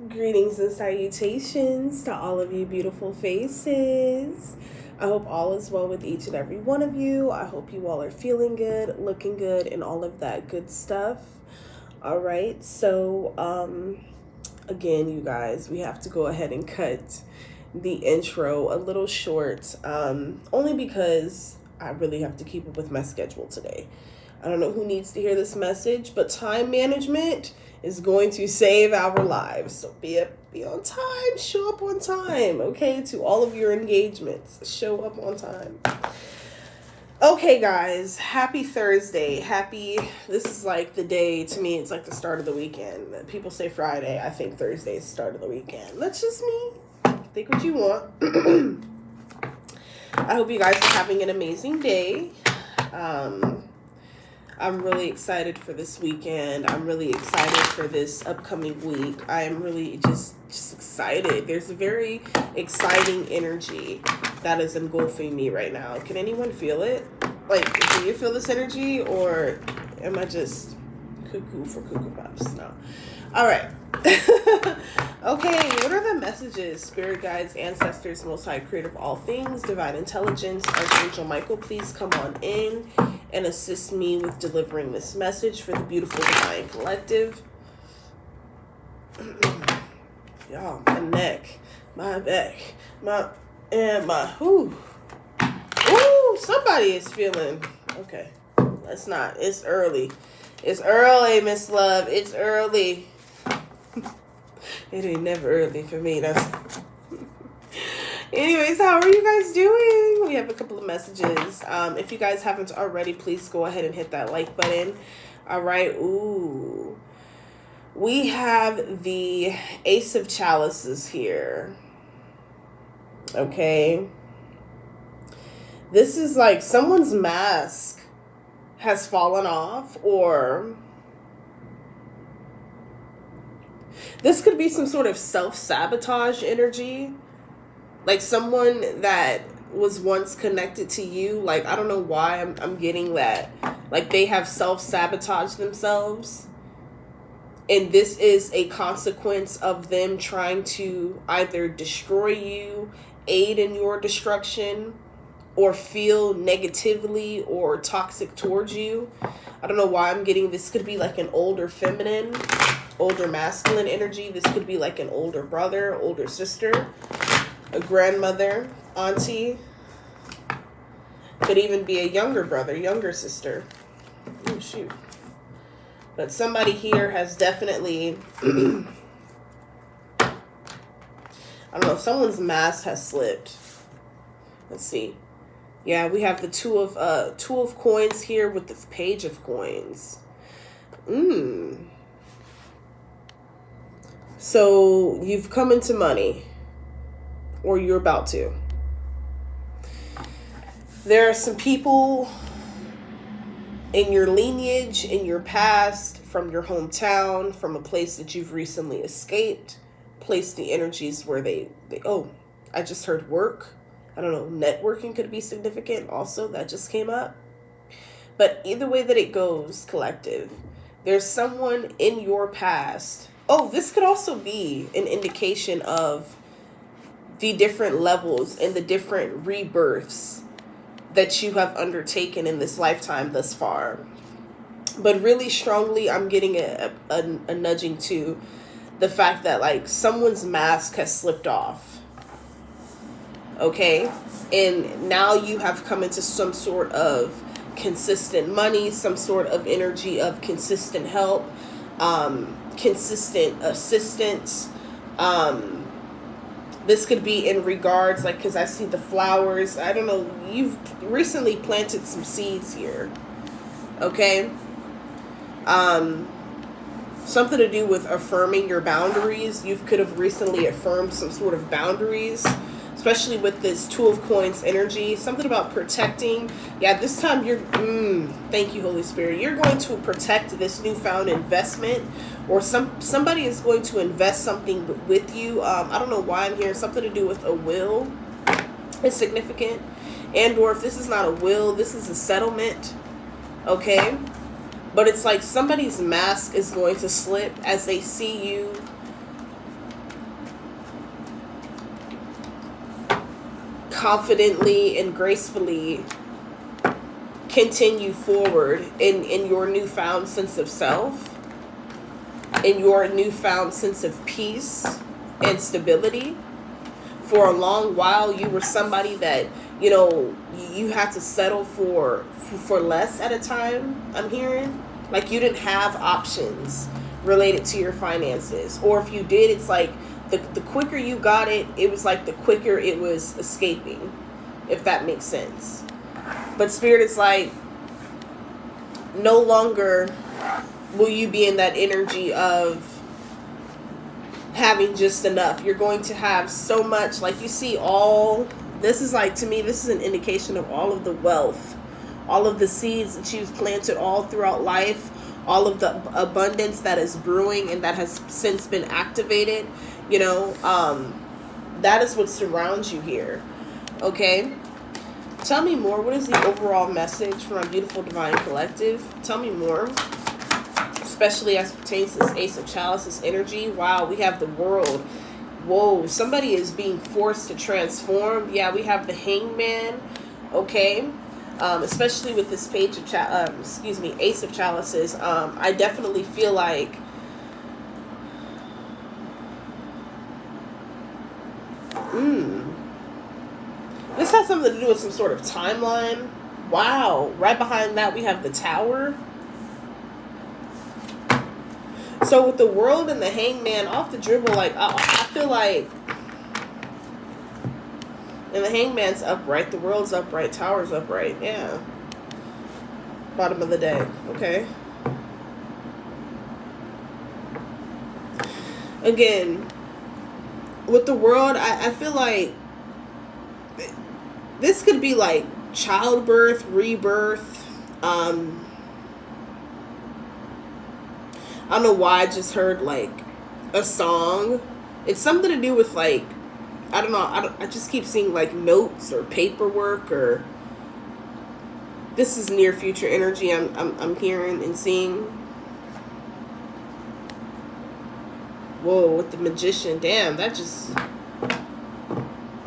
Greetings and salutations to all of you beautiful faces. I hope all is well with each and every one of you. I hope you all are feeling good, looking good, and all of that good stuff. All right, so again, you guys, we have to go ahead and cut the intro a little short, only because I really have to keep up with my schedule today. I don't know who needs to hear this message, but time management is going to save our lives. So be on time, show up on time, okay? To all of your engagements, show up on time. Okay, guys, happy Thursday. This is like the day, to me, it's like the start of the weekend. People say Friday, I think Thursday is the start of the weekend. That's just me. Think what you want. I hope you guys are having an amazing day. I'm really excited for this weekend. I'm really excited for this upcoming week. I am really just excited. There's a very exciting energy that is engulfing me right now. Can anyone feel it? Like, do you feel this energy, or am I just cuckoo for Cuckoo Puffs? No. All right. Okay, what are the messages? Spirit guides, ancestors, most high creator of all things, divine intelligence, Archangel Michael, please come on in and assist me with delivering this message for the beautiful divine collective. Y'all, my neck, my back, my ooh, somebody is feeling, okay, let's not, it's early, Miss Love, it's early. It ain't never early for me. Anyways, how are you guys doing? We have a couple of messages. If you guys haven't already, please go ahead and hit that like button. All right. Ooh. We have the Ace of Chalices here. Okay. This is like someone's mask has fallen off, or this could be some sort of self-sabotage energy. Like someone that was once connected to you. Like, I don't know why I'm getting that. Like, they have self-sabotaged themselves. And this is a consequence of them trying to either destroy you, aid in your destruction, or feel negatively or toxic towards you. I don't know why I'm getting this. Could be like an older feminine, older masculine energy. This could be like an older brother, older sister, a grandmother, auntie. Could even be a younger brother, younger sister. Oh, shoot. But somebody here has definitely, I don't know, someone's mask has slipped. Let's see. Yeah, we have the two of coins here with the page of coins. So you've come into money, or you're about to. There are some people in your lineage, in your past, from your hometown, from a place that you've recently escaped. Place the energies where they I just heard work. I don't know, networking could be significant also. That just came up. But either way that it goes, collective, there's someone in your past. Oh, this could also be an indication of the different levels and the different rebirths that you have undertaken in this lifetime thus far. But really strongly, I'm getting a nudging to the fact that, like, someone's mask has slipped off. Okay? And now you have come into some sort of consistent money, some sort of energy of consistent help, consistent assistance. This could be in regards, like, because I see the flowers. I don't know. You've recently planted some seeds here. Okay? Something to do with affirming your boundaries. You could have recently affirmed some sort of boundaries, especially with this Two of Coins energy. Something about protecting. Yeah, this time you're, thank you, Holy Spirit. You're going to protect this newfound investment, or somebody is going to invest something with you. I don't know why I'm here. Something to do with a will is significant. And or if this is not a will, this is a settlement. Okay? But it's like somebody's mask is going to slip as they see you confidently and gracefully continue forward in your newfound sense of self, in your newfound sense of peace and stability. For a long while, you were somebody that, you know, you had to settle for less at a time, I'm hearing. Like, you didn't have options related to your finances. Or if you did, it's like the quicker you got it, it was like the quicker it was escaping, if that makes sense. But Spirit is like, no longer will you be in that energy of having just enough. You're going to have so much, like, you see all, this is like, to me, this is an indication of all of the wealth, all of the seeds that you've planted all throughout life, all of the abundance that is brewing and that has since been activated, you know, that is what surrounds you here. Okay. Tell me more. What is the overall message for my beautiful divine collective? Tell me more, especially as it pertains to this Ace of Chalices energy. Wow, we have the World. Whoa, somebody is being forced to transform. Yeah, we have the Hangman. Okay. Especially with this page of Ace of Chalices. I definitely feel like this has something to do with some sort of timeline. Wow. Right behind that, we have the Tower. So with the World and the Hangman off the dribble, like, I feel like, and the Hangman's upright, the World's upright, Tower's upright. Yeah. Bottom of the deck. Okay. Again, with the World, I feel like this could be like childbirth, rebirth. I don't know why I just heard like a song. It's something to do with like, I don't know. I just keep seeing like notes or paperwork, or this is near future energy. I'm hearing and seeing. Whoa, with the Magician. Damn, that just,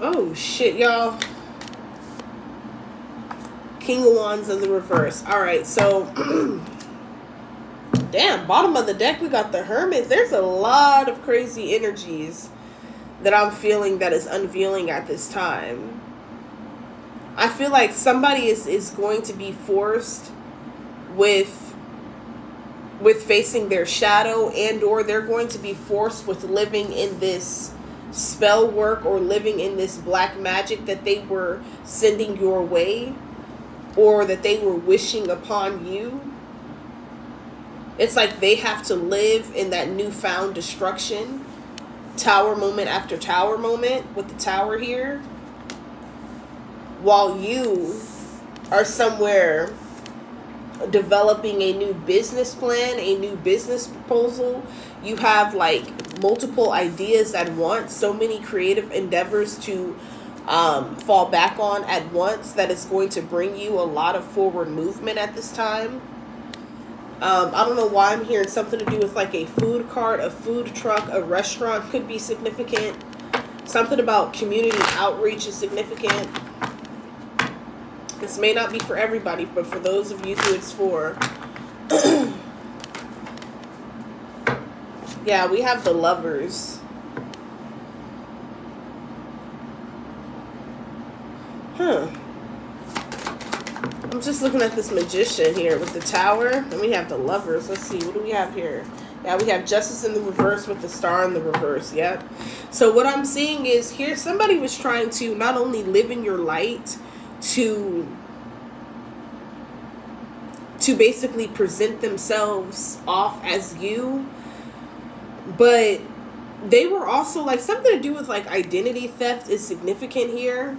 oh shit, y'all. King of Wands in the reverse. All right, so damn, bottom of the deck, we got the Hermit. There's a lot of crazy energies that I'm feeling that is unveiling at this time. I feel like somebody is going to be forced with facing their shadow, and or they're going to be forced with living in this spell work or living in this black magic that they were sending your way, or that they were wishing upon you. It's like they have to live in that newfound destruction, tower moment after tower moment with the Tower here, while you are somewhere developing a new business plan, a new business proposal. You have like multiple ideas at once, so many creative endeavors to fall back on at once, that is going to bring you a lot of forward movement at this time. I don't know why I'm hearing something to do with like a food cart, a food truck, a restaurant could be significant. Something about community outreach is significant. This may not be for everybody, but for those of you who it's for. Yeah, we have the Lovers. I'm just looking at this Magician here with the Tower, and we have the Lovers. Let's see, what do we have here? Yeah, we have Justice in the reverse with the Star in the reverse. Yep. So what I'm seeing is here, somebody was trying to not only live in your light, to basically present themselves off as you, but they were also like, something to do with like identity theft is significant here.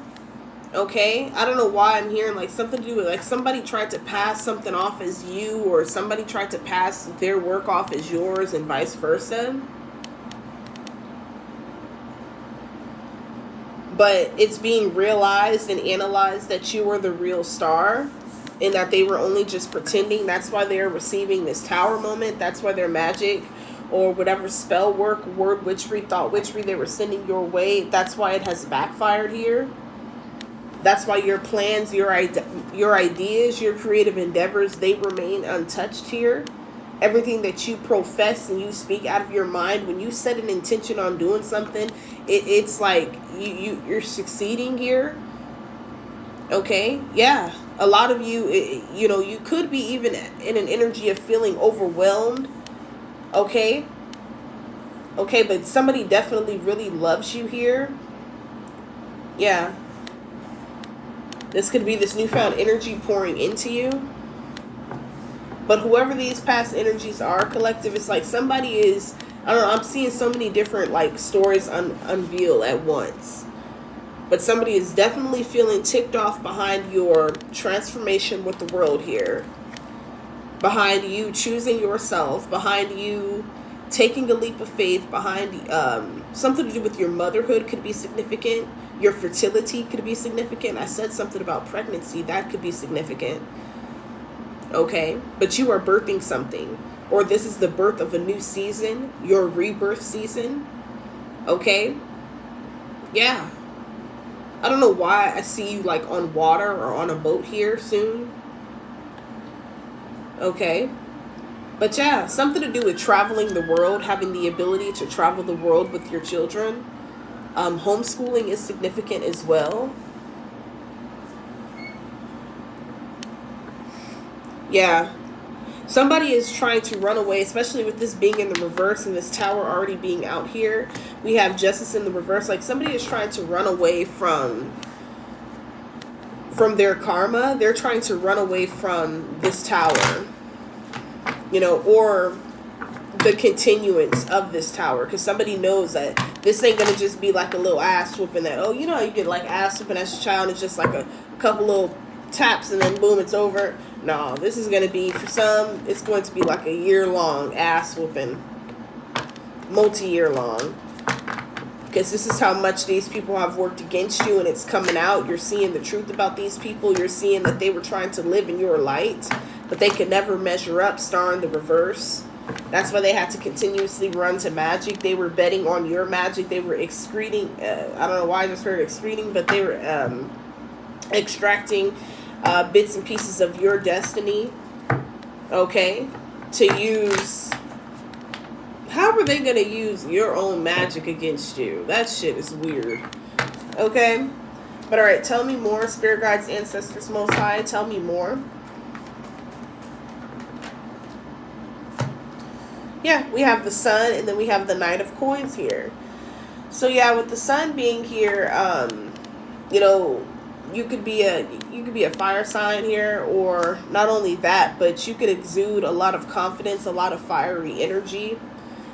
Okay, I don't know why I'm hearing like something to do with like somebody tried to pass something off as you, or somebody tried to pass their work off as yours, and vice versa. But it's being realized and analyzed that you were the real star, and that they were only just pretending. That's why they're receiving this Tower moment. That's why their magic or whatever spell work, word witchery, thought witchery they were sending your way, that's why it has backfired here. That's why your plans, your ideas, your creative endeavors, they remain untouched here. Everything that you profess and you speak out of your mind, when you set an intention on doing something, it's like you're succeeding here. Okay, yeah. A lot of you, you know, you could be even in an energy of feeling overwhelmed. Okay. Okay, but somebody definitely really loves you here. Yeah. This could be this newfound energy pouring into you. But whoever these past energies are, collective, it's like somebody is, I don't know, I'm seeing so many different like stories unveil at once. But somebody is definitely feeling ticked off behind your transformation with the world here. Behind you choosing yourself, behind you taking a leap of faith, behind something to do with your motherhood could be significant. Your fertility could be significant. I said something about pregnancy. That could be significant. Okay? But you are birthing something. Or this is the birth of a new season. Your rebirth season. Okay? Yeah. I don't know why I see you like on water or on a boat here soon. Okay? But yeah, something to do with traveling the world, having the ability to travel the world with your children. Homeschooling is significant as well. Yeah. Somebody is trying to run away, especially with this being in the reverse and this tower already being out here. We have justice in the reverse. Like somebody is trying to run away from their karma. They're trying to run away from this tower. You know, or the continuance of this tower, because somebody knows that this ain't gonna just be like a little ass whooping that, oh, you know, you get like ass whooping as a child, it's just like a couple little taps and then boom, it's over. No, this is gonna be, for some, it's going to be like a year-long ass whooping, multi-year long, because this is how much these people have worked against you, and it's coming out. You're seeing the truth about these people. You're seeing that they were trying to live in your light, but they could never measure up, star in the reverse. That's why they had to continuously run to magic. They were betting on your magic. They were excreting, I don't know why I just heard excreting, but they were extracting bits and pieces of your destiny, okay, to use. How are they going to use your own magic against you? That shit is weird, okay? But all right, tell me more, spirit guides, ancestors, most high, tell me more. Yeah, we have the sun, and then we have the Knight of Coins here. So yeah, with the sun being here, you know, you could be a fire sign here, or not only that, but you could exude a lot of confidence, a lot of fiery energy.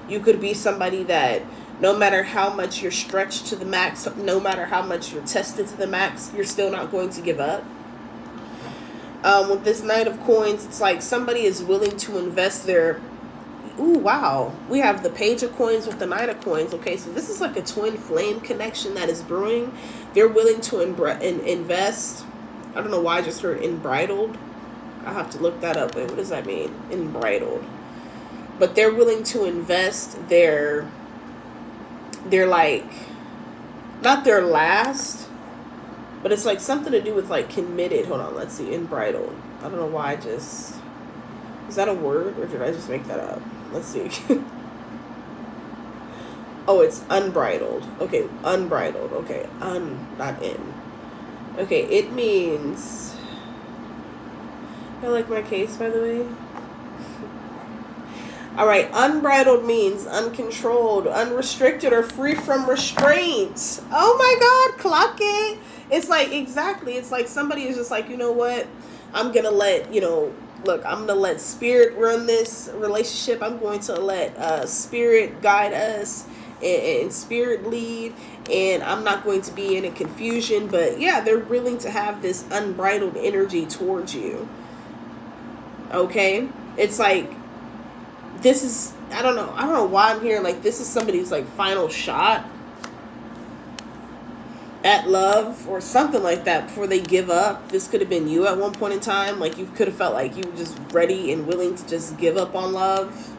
You could be somebody that no matter how much you're stretched to the max, no matter how much you're tested to the max, you're still not going to give up. With this Knight of Coins, it's like somebody is willing to invest their... Ooh, wow. We have the Page of Coins with the Knight of Coins. Okay, so this is like a twin flame connection that is brewing. They're willing to invest. I don't know why I just heard embridled. I'll have to look that up. Wait, what does that mean? Embridled. But they're willing to invest their like, not their last, but it's like something to do with like committed. Hold on, let's see. Embridled. I don't know why I just... Is that a word, or did I just make that up? Let's see. Oh, it's unbridled. Okay, unbridled. Okay, not in. Okay, it means... I like my case, by the way. Alright, unbridled means uncontrolled, unrestricted, or free from restraint. Oh my God, clock it. It's like, exactly. It's like somebody is just like, you know what? I'm going to let, you know... Look, I'm going to let spirit run this relationship. I'm going to let spirit guide us and spirit lead. And I'm not going to be in a confusion. But yeah, they're willing to have this unbridled energy towards you. Okay? It's like, this is, I don't know why I'm hearing like this is somebody's like final shot at love or something like that before they give up. This could have been you at one point in time. Like you could have felt like you were just ready and willing to just give up on love.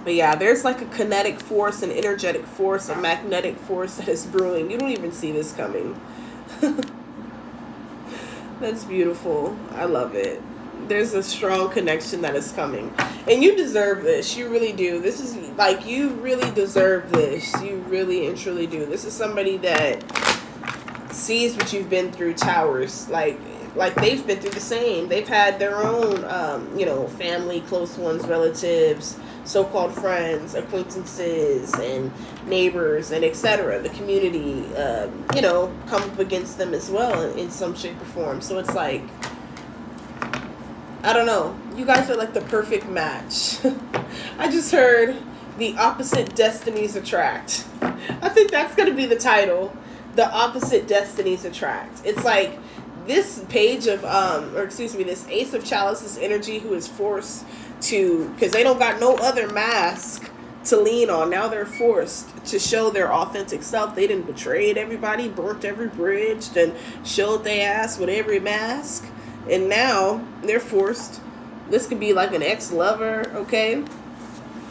But yeah, there's like a kinetic force, an energetic force, a magnetic force that is brewing. You don't even see this coming. That's beautiful. I love it. There's a strong connection that is coming. And you deserve this. You really do. This is like, you really deserve this. You really and truly do. This is somebody that sees what you've been through, towers. Like they've been through the same. They've had their own, you know, family, close ones, relatives, so-called friends, acquaintances, and neighbors, and etc. The community, you know, come up against them as well in some shape or form. So it's like, I don't know. You guys are like the perfect match. I just heard the opposite destinies attract. I think that's going to be the title. The opposite destinies attract. It's like this page of, or excuse me, this Ace of Chalices energy who is forced to, because they don't got no other mask to lean on. Now they're forced to show their authentic self. They didn't betrayed everybody, burnt every bridge, and showed their ass with every mask. And now they're forced. This could be like an ex-lover, okay?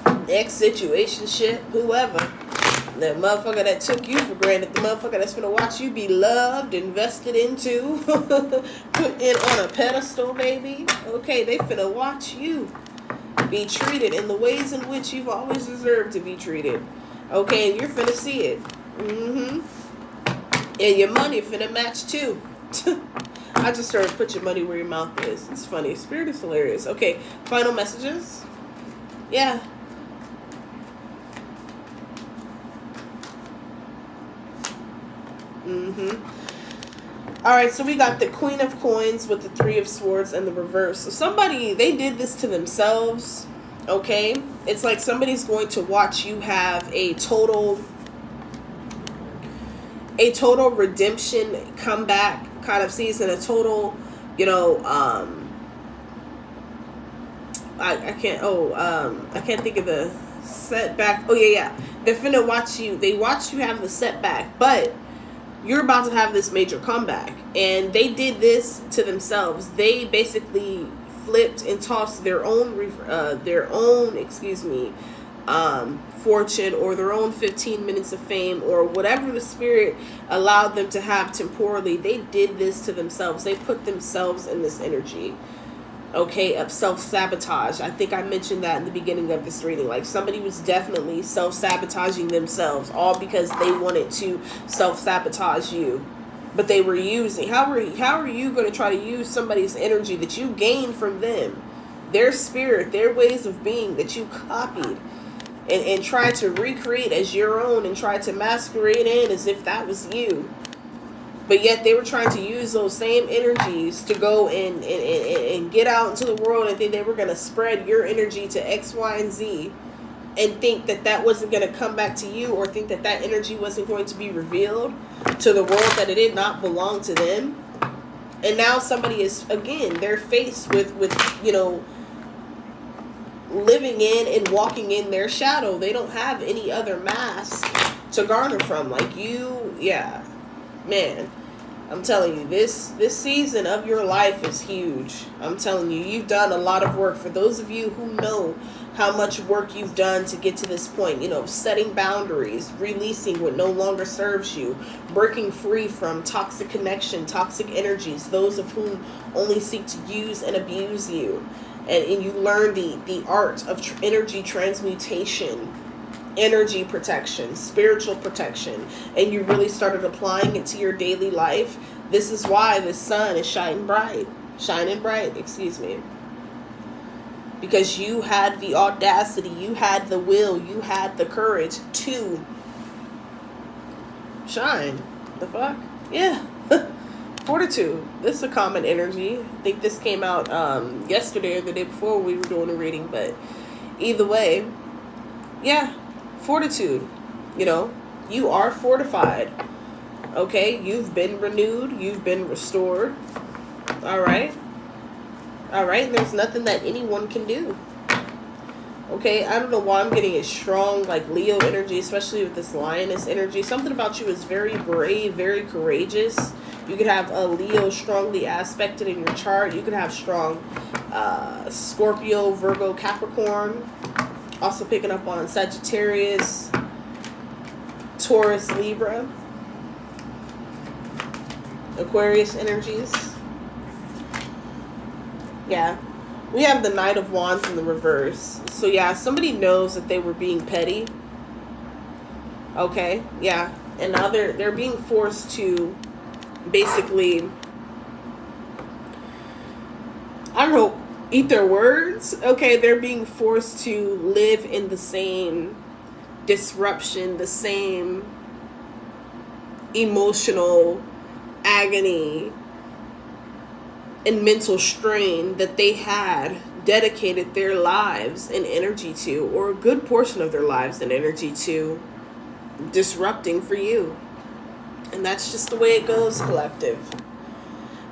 Ex-situationship, whoever. The motherfucker that took you for granted. The motherfucker that's gonna watch you be loved, invested into, put in on a pedestal, baby. Okay, they finna watch you be treated in the ways in which you've always deserved to be treated. Okay, and you're finna see it. And your money finna match too. I just started put your money where your mouth is. It's funny. Spirit is hilarious. Okay, final messages. Yeah. Alright, so we got the Queen of Coins with the Three of Swords and the reverse. So somebody, they did this to themselves. Okay? It's like somebody's going to watch you have a total redemption comeback kind of season, a total, you know, I can't think of the setback. Oh yeah. They're finna watch you. They watch you have the setback, but you're about to have this major comeback. And they did this to themselves. They basically flipped and tossed their own fortune, or their own 15 minutes of fame, or whatever the spirit allowed them to have temporally. They did this to themselves. They put themselves in this energy, okay, of self-sabotage. I think I mentioned that in the beginning of this reading. Like, somebody was definitely self-sabotaging themselves, all because they wanted to self-sabotage you. But they were using, how are you going to try to use somebody's energy that you gained from them, their spirit, their ways of being that you copied, and try to recreate as your own, and try to masquerade in as if that was you? But yet they were trying to use those same energies to go and get out into the world, and think they were going to spread your energy to X, Y, and Z, and think that that wasn't going to come back to you, or think that that energy wasn't going to be revealed to the world, that it did not belong to them. And now somebody is, again, they're faced with you know, living in and walking in their shadow. They don't have any other mask to garner from. Like, you, yeah, man, I'm telling you, this season of your life is huge. I'm telling you, you've done a lot of work. For those of you who know how much work you've done to get to this point, you know, setting boundaries, releasing what no longer serves you, breaking free from toxic connection, toxic energies, those of whom only seek to use and abuse you. And you learn the art of energy transmutation, energy protection, spiritual protection, and you really started applying it to your daily life. This is why the sun is shining bright, excuse me. Because you had the audacity, you had the will, you had the courage to shine. The fuck? Yeah. Fortitude. This is a common energy. I think this came out yesterday or the day before we were doing a reading, but either way, yeah, fortitude. You know, you are fortified. Okay, you've been renewed, you've been restored. All right. All right, there's nothing that anyone can do. Okay, I don't know why I'm getting a strong, like, Leo energy, especially with this lioness energy. Something about you is very brave, very courageous. You could have a Leo strongly aspected in your chart. You could have strong Scorpio, Virgo, Capricorn. Also picking up on Sagittarius, Taurus, Libra. Aquarius energies. Yeah. We have the Knight of Wands in the reverse. So yeah, somebody knows that they were being petty. Okay, yeah. And now they're being forced to basically, I don't know, eat their words. Okay, they're being forced to live in the same disruption, the same emotional agony and mental strain that they had dedicated their lives and energy to, or a good portion of their lives and energy to, disrupting for you. And that's just the way it goes, collective.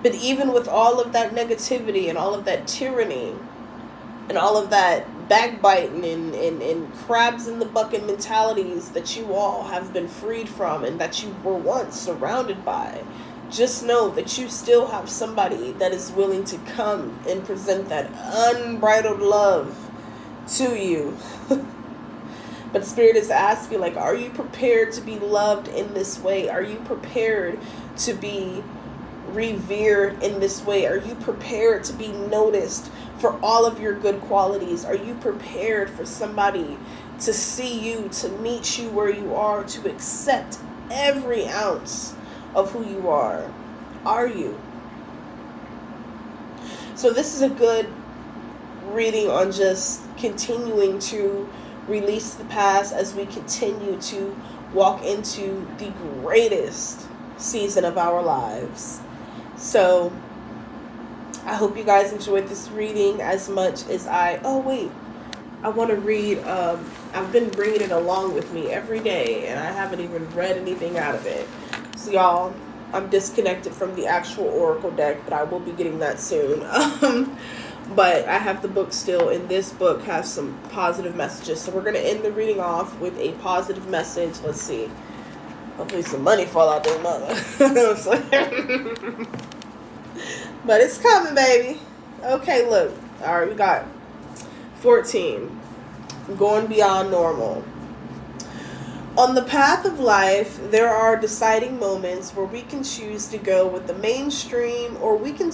But even with all of that negativity and all of that tyranny and all of that backbiting and crabs in the bucket mentalities that you all have been freed from and that you were once surrounded by, just know that you still have somebody that is willing to come and present that unbridled love to you. But Spirit is asking, like, are you prepared to be loved in this way? Are you prepared to be revered in this way? Are you prepared to be noticed for all of your good qualities? Are you prepared for somebody to see you, to meet you where you are, to accept every ounce of who you are? Are you? So this is a good reading on just continuing to release the past as we continue to walk into the greatest season of our lives. So I hope you guys enjoyed this reading as much as I want to read. I've been bringing it along with me every day and I haven't even read anything out of it. So y'all, I'm disconnected from the actual Oracle deck, but I will be getting that soon. But I have the book still, and this book has some positive messages. So we're going to end the reading off with a positive message. Let's see. Hopefully some money fall out there, mother. But it's coming, baby. Okay, look. All right, we got 14. Going beyond normal. On the path of life, there are deciding moments where we can choose to go with the mainstream, or we can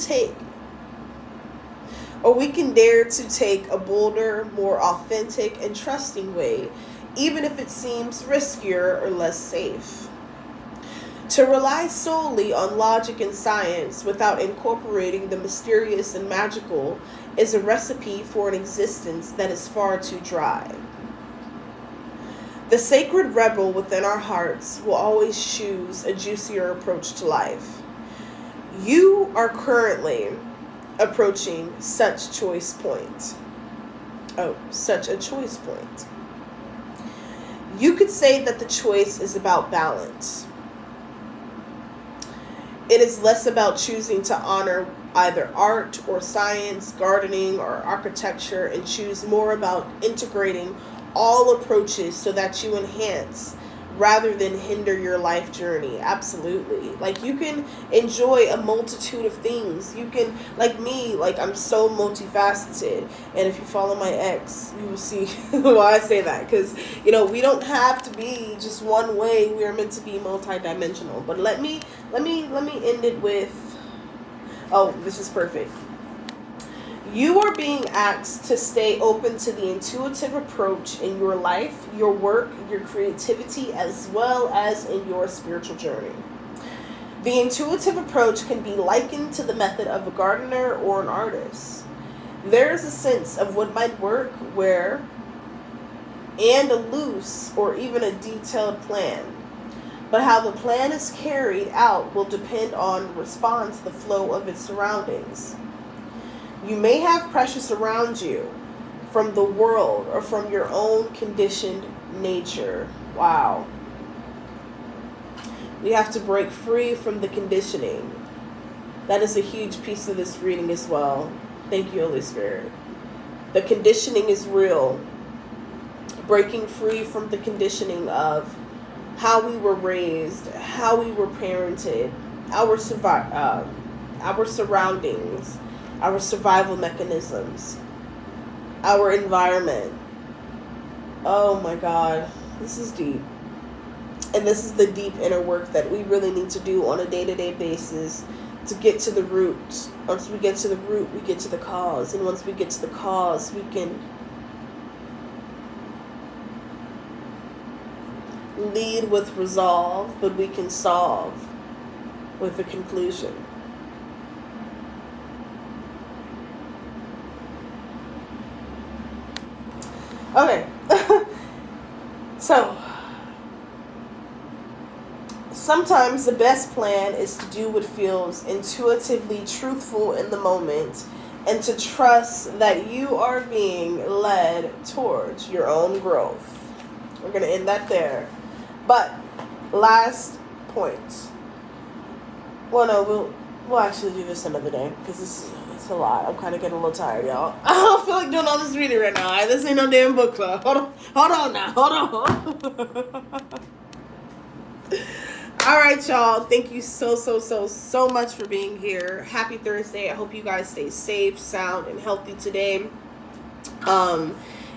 dare to take a bolder, more authentic and trusting way, even if it seems riskier or less safe. To rely solely on logic and science without incorporating the mysterious and magical is a recipe for an existence that is far too dry. The sacred rebel within our hearts will always choose a juicier approach to life. You are currently approaching such a choice point. You could say that the choice is about balance. It is less about choosing to honor either art or science, gardening or architecture, and choose more about integrating all approaches so that you enhance rather than hinder your life journey. Absolutely. Like, you can enjoy a multitude of things. You can, like me, like, I'm so multifaceted. And if you follow my ex, you will see why I say that. Because, you know, we don't have to be just one way. We are meant to be multidimensional. But let me end it with, this is perfect. You are being asked to stay open to the intuitive approach in your life, your work, your creativity, as well as in your spiritual journey. The intuitive approach can be likened to the method of a gardener or an artist. There is a sense of what might work, where, and a loose or even a detailed plan. But how the plan is carried out will depend on response, the flow of its surroundings. You may have pressures around you from the world or from your own conditioned nature. Wow. We have to break free from the conditioning. That is a huge piece of this reading as well. Thank you, Holy Spirit. The conditioning is real. Breaking free from the conditioning of how we were raised, how we were parented, our surroundings, our survival mechanisms, our environment. Oh my God, this is deep. And this is the deep inner work that we really need to do on a day-to-day basis to get to the root. Once we get to the root, we get to the cause. And once we get to the cause, we can lead with resolve, but we can solve with a conclusion. Okay. So, sometimes the best plan is to do what feels intuitively truthful in the moment and to trust that you are being led towards your own growth. We're going to end that there. But, last point. Well, no, we'll actually do this another day because it's a lot. I'm kind of getting a little tired, y'all. I don't feel like doing all this reading right now. This ain't no damn book club. Hold on now. Hold on. All right, y'all. Thank you so much for being here. Happy Thursday. I hope you guys stay safe, sound, and healthy today.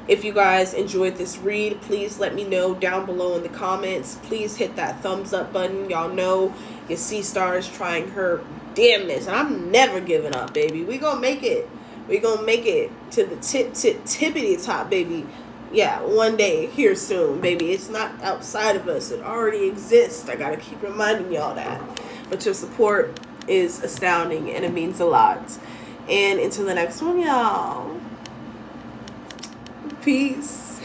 If you guys enjoyed this read, please let me know down below in the comments. Please hit that thumbs up button. Y'all know your C-Star is trying her damnness, and I'm never giving up, baby. We gonna make it. We gonna make it to the tippity top, baby. Yeah, one day, here soon, baby. It's not outside of us. It already exists. I gotta keep reminding y'all that. But your support is astounding, and it means a lot. And until the next one, y'all. Peace.